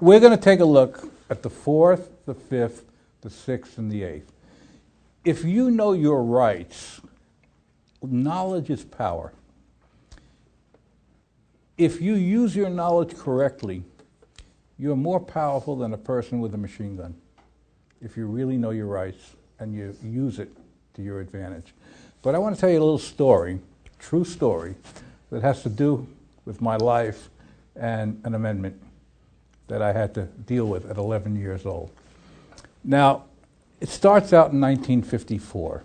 we're going to take a look at the 4th, the 5th, the 6th, and the 8th. If you know your rights, knowledge is power. If you use your knowledge correctly, you're more powerful than a person with a machine gun, if you really know your rights and you use it to your advantage. But I want to tell you a little story, true story, that has to do with my life and an amendment that I had to deal with at 11 years old. Now, it starts out in 1954.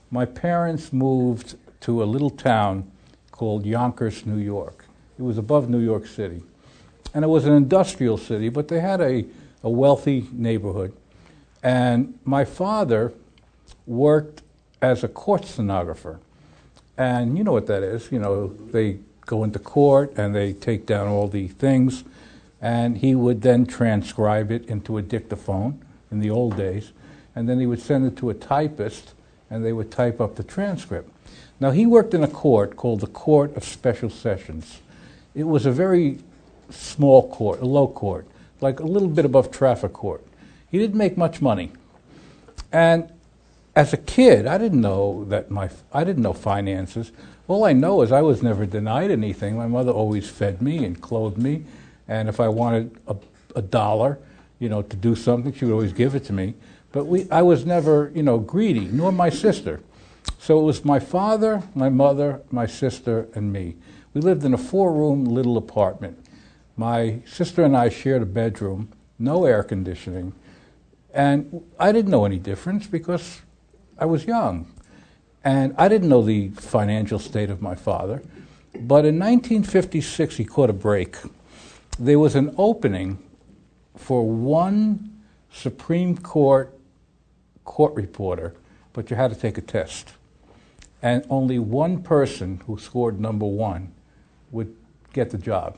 My parents moved to a little town called Yonkers, New York. It was above New York City. And it was an industrial city, but they had a wealthy neighborhood. And my father worked as a court stenographer. And you know what that is. You know, they go into court and they take down all the things, and he would then transcribe it into a dictaphone in the old days, and then he would send it to a typist, and they would type up the transcript. Now, he worked in a court called the Court of Special Sessions. It was a very small court, a low court, like a little bit above traffic court. He didn't make much money. And as a kid, I didn't know finances. All I know is I was never denied anything. My mother always fed me and clothed me, and if I wanted a dollar, to do something, she would always give it to me. But I was never, greedy, nor my sister. So it was my father, my mother, my sister, and me. We lived in a 4-room little apartment. My sister and I shared a bedroom, no air conditioning, and I didn't know any difference because I was young. And I didn't know the financial state of my father. But in 1956, he caught a break. There was an opening for one Supreme Court reporter, but you had to take a test. And only one person who scored number 1 would get the job.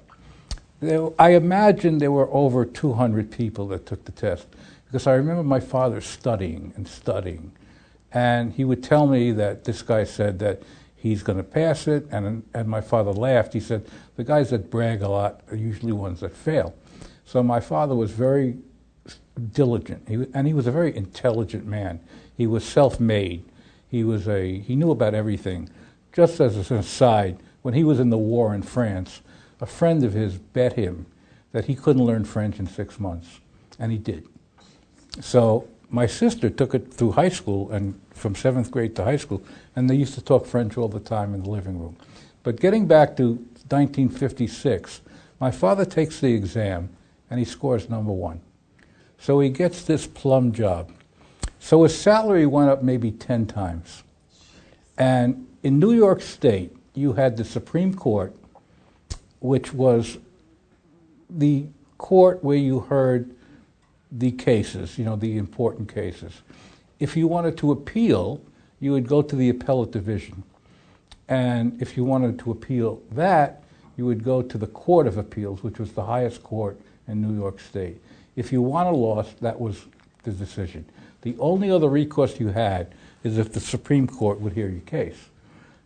I imagine there were over 200 people that took the test, because I remember my father studying and studying. And he would tell me that this guy said that he's going to pass it, and my father laughed. He said, the guys that brag a lot are usually ones that fail. So my father was very diligent, and he was a very intelligent man. He was self-made. He knew about everything. Just as an aside, when he was in the war in France, a friend of his bet him that he couldn't learn French in 6 months, and he did. So my sister took it through high school, and from 7th grade to high school, and they used to talk French all the time in the living room. But getting back to 1956, my father takes the exam, and he scores number 1. So he gets this plum job. So his salary went up maybe 10 times. And in New York State, you had the Supreme Court, which was the court where you heard the cases, the important cases. If you wanted to appeal, you would go to the appellate division. And if you wanted to appeal that, you would go to the Court of Appeals, which was the highest court in New York State. If you won or lost, that was the decision. The only other recourse you had is if the Supreme Court would hear your case.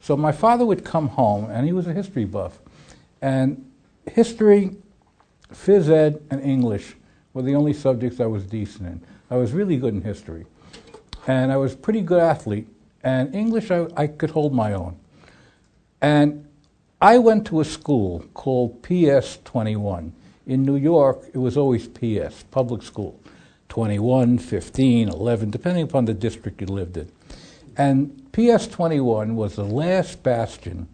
So my father would come home, and he was a history buff. And history, phys ed, and English were the only subjects I was decent in. I was really good in history. And I was a pretty good athlete. And English, I could hold my own. And I went to a school called PS 21. In New York, it was always PS, public school. 21, 15, 11, depending upon the district you lived in. And PS 21 was the last bastion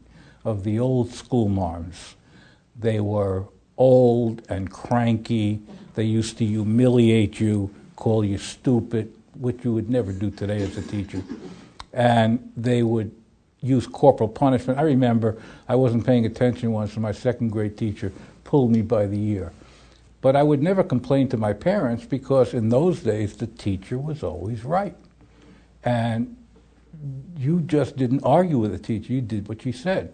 of the old school marms. They were old and cranky. They used to humiliate you, call you stupid, which you would never do today as a teacher. And they would use corporal punishment. I remember I wasn't paying attention once, and my 2nd grade teacher pulled me by the ear. But I would never complain to my parents, because in those days the teacher was always right. And you just didn't argue with the teacher, you did what she said.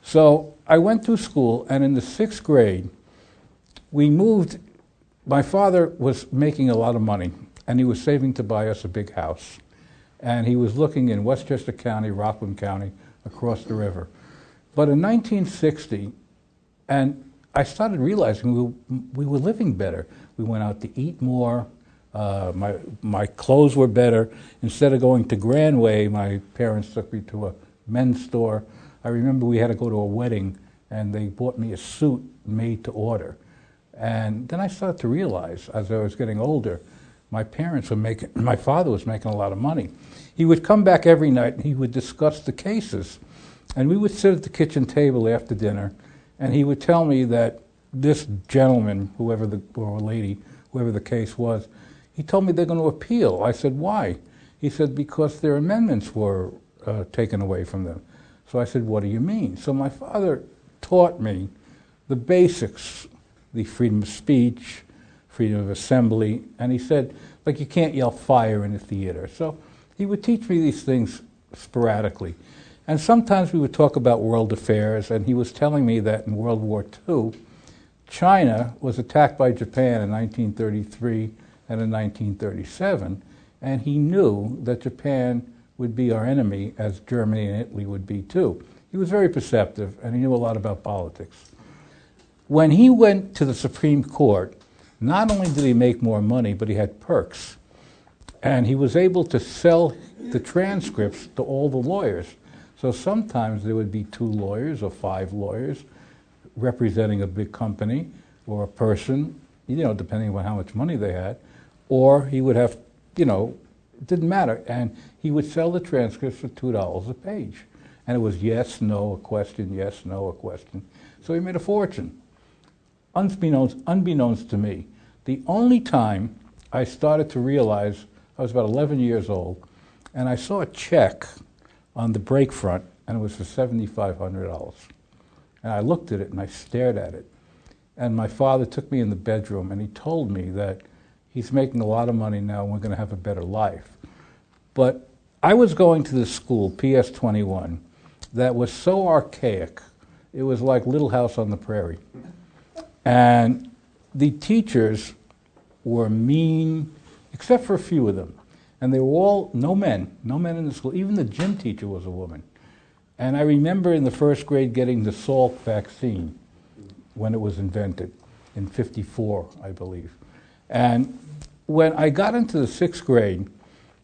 So I went through school, and in the 6th grade, we moved. My father was making a lot of money, and he was saving to buy us a big house. And he was looking in Westchester County, Rockland County, across the river. But in 1960, and I started realizing we were living better. We went out to eat more. My clothes were better. Instead of going to Grandway, my parents took me to a men's store. I remember we had to go to a wedding, and they bought me a suit made to order. And then I started to realize, as I was getting older, my father was making a lot of money. He would come back every night, and he would discuss the cases. And we would sit at the kitchen table after dinner, and he would tell me that this gentleman, or lady, whoever the case was, he told me they're going to appeal. I said, why? He said, because their amendments were taken away from them. So I said, what do you mean? So my father taught me the basics, the freedom of speech, freedom of assembly, and he said, like, you can't yell fire in a theater. So he would teach me these things sporadically. And sometimes we would talk about world affairs, and he was telling me that in World War II, China was attacked by Japan in 1933 and in 1937, and he knew that Japan would be our enemy, as Germany and Italy would be too. He was very perceptive, and he knew a lot about politics. When he went to the Supreme Court, not only did he make more money, but he had perks. And he was able to sell the transcripts to all the lawyers. So sometimes there would be 2 lawyers or 5 lawyers representing a big company or a person, depending on how much money they had. Or he would have, it didn't matter. And he would sell the transcripts for $2 a page. And it was yes, no, a question, yes, no, a question. So he made a fortune. Unbeknownst to me, the only time I started to realize, I was about 11 years old, and I saw a check on the break front, and it was for $7,500. And I looked at it, and I stared at it. And my father took me in the bedroom, and he told me that he's making a lot of money now, and we're going to have a better life. But I was going to this school, PS 21, that was so archaic. It was like Little House on the Prairie. And the teachers were mean, except for a few of them. And they were all, no men in the school. Even the gym teacher was a woman. And I remember in the first grade getting the Salk vaccine when it was invented, in '54, I believe. And when I got into the 6th grade,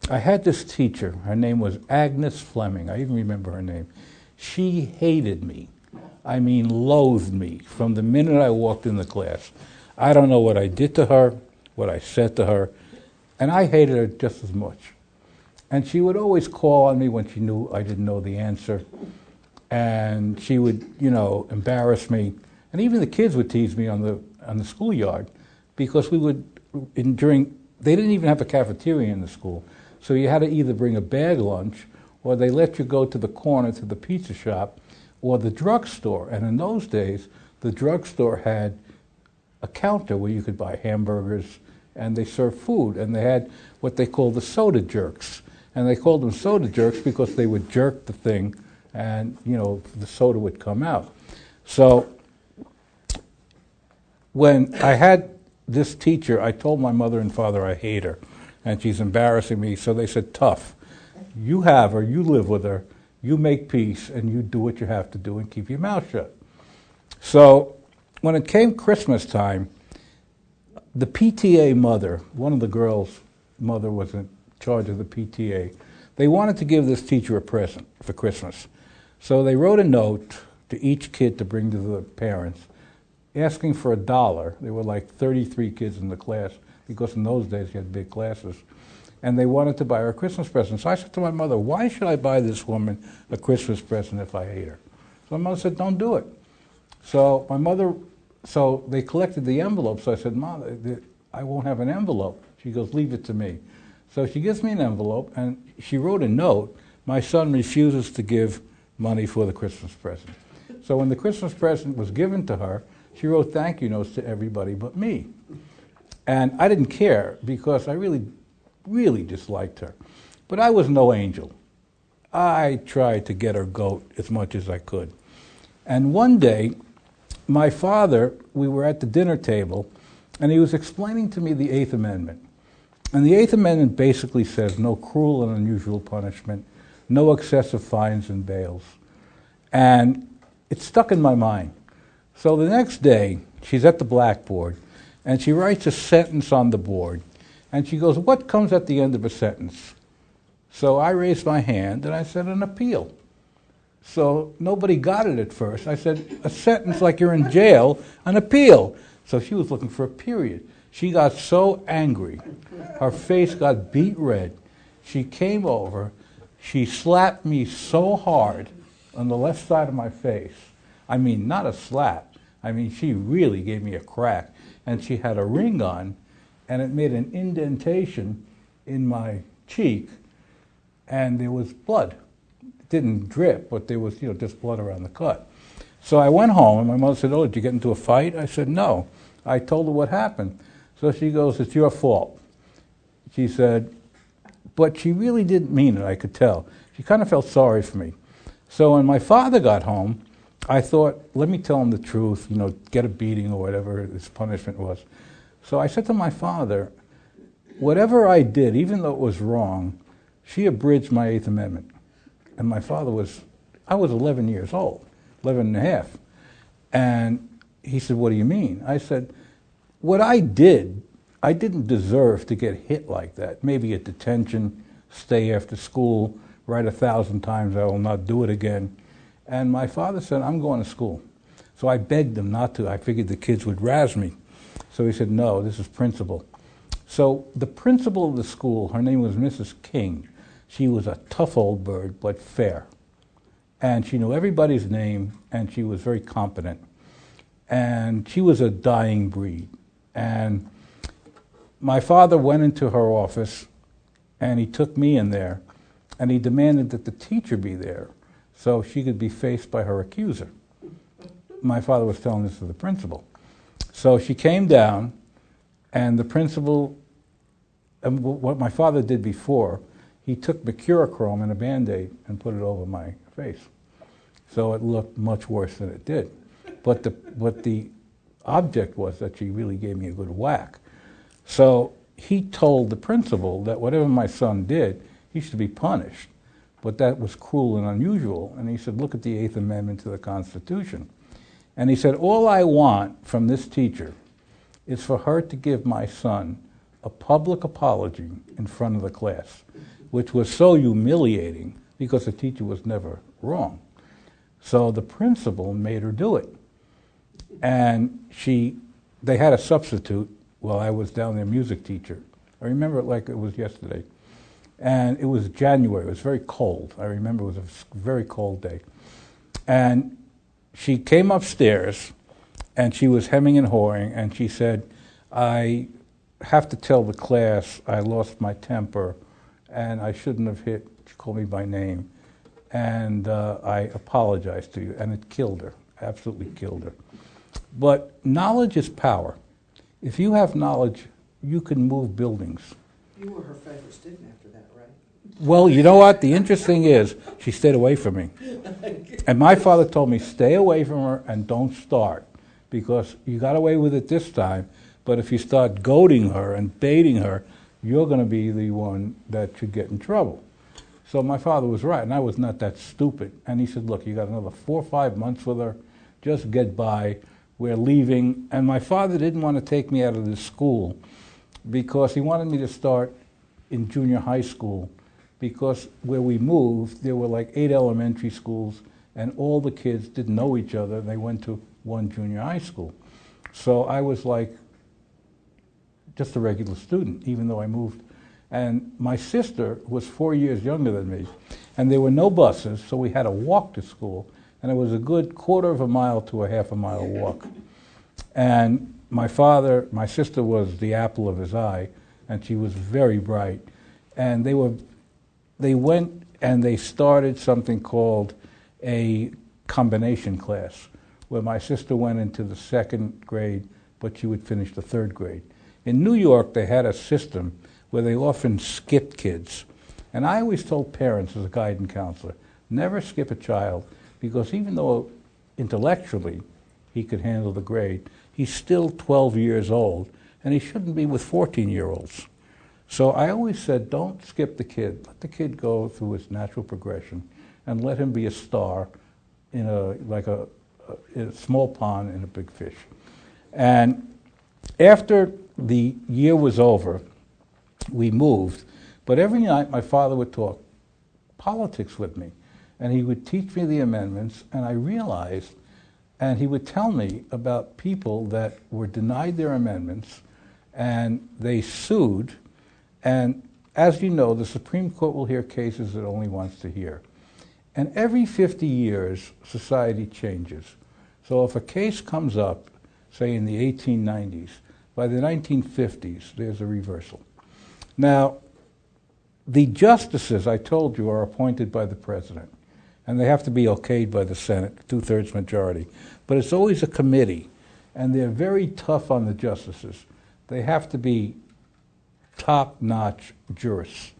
I had this teacher. Her name was Agnes Fleming. I even remember her name. She hated me. I mean, loathed me from the minute I walked in the class. I don't know what I did to her, what I said to her, and I hated her just as much. And she would always call on me when she knew I didn't know the answer. And she would, embarrass me. And even the kids would tease me on the schoolyard, because we would, they didn't even have a cafeteria in the school. So you had to either bring a bag lunch, or they let you go to the corner to the pizza shop, or the drugstore. And in those days, the drugstore had a counter where you could buy hamburgers, and they served food. And they had what they called the soda jerks. And they called them soda jerks because they would jerk the thing, and the soda would come out. So when I had this teacher, I told my mother and father I hate her, and she's embarrassing me. So they said, tough. You have her, you live with her, you make peace, and you do what you have to do and keep your mouth shut. So when it came Christmas time, the PTA mother, one of the girls' mother was in charge of the PTA, they wanted to give this teacher a present for Christmas. So they wrote a note to each kid to bring to the parents, asking for $1. There were like 33 kids in the class, because in those days you had big classes. And they wanted to buy her a Christmas present. So I said to my mother, why should I buy this woman a Christmas present if I hate her? So my mother said, don't do it. So they collected the envelope. So I said, Mom, I won't have an envelope. She goes, leave it to me. So she gives me an envelope, and she wrote a note. My son refuses to give money for the Christmas present. So when the Christmas present was given to her, she wrote thank you notes to everybody but me. And I didn't care, because I really disliked her. But I was no angel. I tried to get her goat as much as I could. And one day, my father, we were at the dinner table, and he was explaining to me the Eighth Amendment. And the Eighth Amendment basically says no cruel and unusual punishment, no excessive fines and bails. And it stuck in my mind. So the next day, she's at the blackboard, and she writes a sentence on the board. And she goes, what comes at the end of a sentence? So I raised my hand, and I said, an appeal. So nobody got it at first. I said, a sentence like you're in jail, an appeal. So she was looking for a period. She got so angry. Her face got beet red. She came over. She slapped me so hard on the left side of my face. I mean, not a slap. I mean, she really gave me a crack. And she had a ring on, and it made an indentation in my cheek, and there was blood. It didn't drip, but there was, just blood around the cut. So I went home, and my mother said, oh, did you get into a fight? I said, no. I told her what happened. So she goes, it's your fault. She said, but she really didn't mean it, I could tell. She kind of felt sorry for me. So when my father got home, I thought, let me tell him the truth, get a beating or whatever his punishment was. So I said to my father, whatever I did, even though it was wrong, she abridged my Eighth Amendment. And my father I was 11 years old, 11 and a half. And he said, what do you mean? I said, what I did, I didn't deserve to get hit like that. Maybe at detention, stay after school, write 1,000 times, I will not do it again. And my father said, I'm going to school. So I begged him not to. I figured the kids would razz me. So he said, no, this is principal. So the principal of the school, her name was Mrs. King. She was a tough old bird, but fair. And she knew everybody's name, and she was very competent. And she was a dying breed. And my father went into her office, and he took me in there, and he demanded that the teacher be there so she could be faced by her accuser. My father was telling this to the principal. So she came down, and the principal, and what my father did before, he took mercurochrome and a Band-Aid and put it over my face. So it looked much worse than it did. But the object was that she really gave me a good whack. So he told the principal that whatever my son did, he should be punished. But that was cruel and unusual. And he said, look at the Eighth Amendment to the Constitution. And he said, all I want from this teacher is for her to give my son a public apology in front of the class, which was so humiliating because the teacher was never wrong. So the principal made her do it. And they had a substitute while I was down there, music teacher. I remember it like it was yesterday. And it was January. It was very cold. I remember it was a very cold day. And she came upstairs, and she was hemming and hawing, and she said, I have to tell the class I lost my temper, and I shouldn't have hit. She called me by name. And I apologize to you. And it killed her, absolutely killed her. But knowledge is power. If you have knowledge, you can move buildings. You were her favorite student after that, right? Well, you know what? The interesting is, she stayed away from me. And my father told me, stay away from her and don't start, because you got away with it this time, but if you start goading her and baiting her, you're going to be the one that should get in trouble. So my father was right, and I was not that stupid. And he said, look, you got another 4 or 5 months with her, just get by, we're leaving. And my father didn't want to take me out of the school because he wanted me to start in junior high school, because where we moved, there were like 8 elementary schools, and all the kids didn't know each other. They went to one junior high school. So I was like just a regular student, even though I moved. And my sister was 4 years younger than me, and there were no buses, so we had to walk to school, and it was a good 1/4 mile to a 1/2 mile walk. And my sister was the apple of his eye, and she was very bright. And they went and they started something called a combination class, where my sister went into the 2nd grade, but she would finish the 3rd grade. In New York, they had a system where they often skipped kids. And I always told parents as a guidance counselor, never skip a child, because even though intellectually he could handle the grade, he's still 12 years old, and he shouldn't be with 14-year-olds. So I always said, don't skip the kid. Let the kid go through his natural progression, and let him be a star in like a in a small pond in a big fish. And after the year was over, we moved, but every night my father would talk politics with me, and he would teach me the amendments, and I realized, and he would tell me about people that were denied their amendments, and they sued, and as you know, the Supreme Court will hear cases it only wants to hear. And every 50 years, society changes. So if a case comes up, say in the 1890s, by the 1950s, there's a reversal. Now, the justices, I told you, are appointed by the president, and they have to be okayed by the Senate, 2/3 majority. But it's always a committee, and they're very tough on the justices. They have to be top-notch jurists.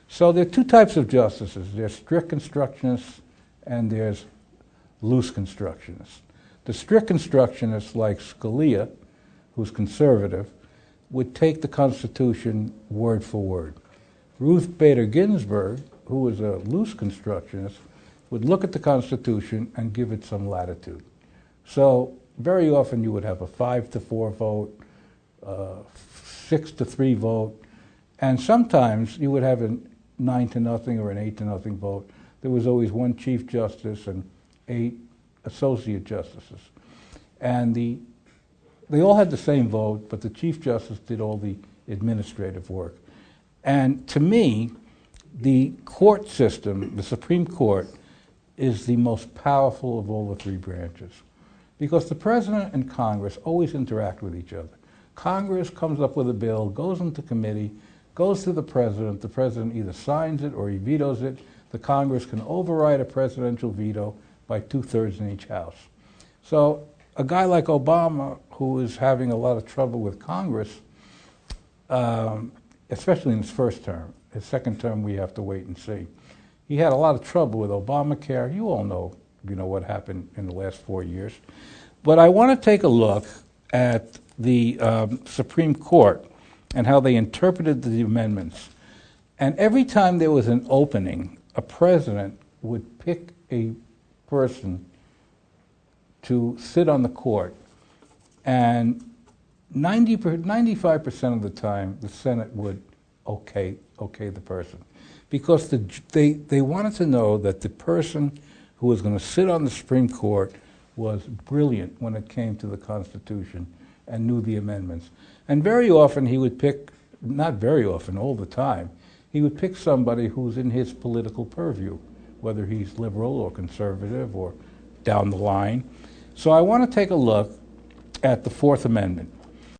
So there are two types of justices. There's strict constructionists, and there's loose constructionists. The strict constructionists, like Scalia, who's conservative, would take the Constitution word for word. Ruth Bader Ginsburg, who was a loose constructionist, would look at the Constitution and give it some latitude. So very often you would have a 5-4 vote, 6-3 vote, and sometimes you would have a 9-0 or an 8-0 vote. There was always one Chief Justice and 8 Associate Justices. And they all had the same vote, but the Chief Justice did all the administrative work. And to me, the court system, the Supreme Court, is the most powerful of all the three branches, because the President and Congress always interact with each other. Congress comes up with a bill, goes into committee, goes to the President either signs it or he vetoes it. The Congress can override a presidential veto by 2/3 in each house. So a guy like Obama, who is having a lot of trouble with Congress, especially in his first term, his second term we have to wait and see. He had a lot of trouble with Obamacare. You all know, what happened in the last 4 years. But I want to take a look at the Supreme Court and how they interpreted the amendments. And every time there was an opening, a president would pick a person to sit on the court, and 95% of the time the Senate would okay the person, because they wanted to know that the person who was going to sit on the Supreme Court was brilliant when it came to the Constitution and knew the amendments. And very often he would pick, not very often, all the time, he would pick somebody who's in his political purview, whether he's liberal or conservative or down the line. So I want to take a look at the Fourth Amendment.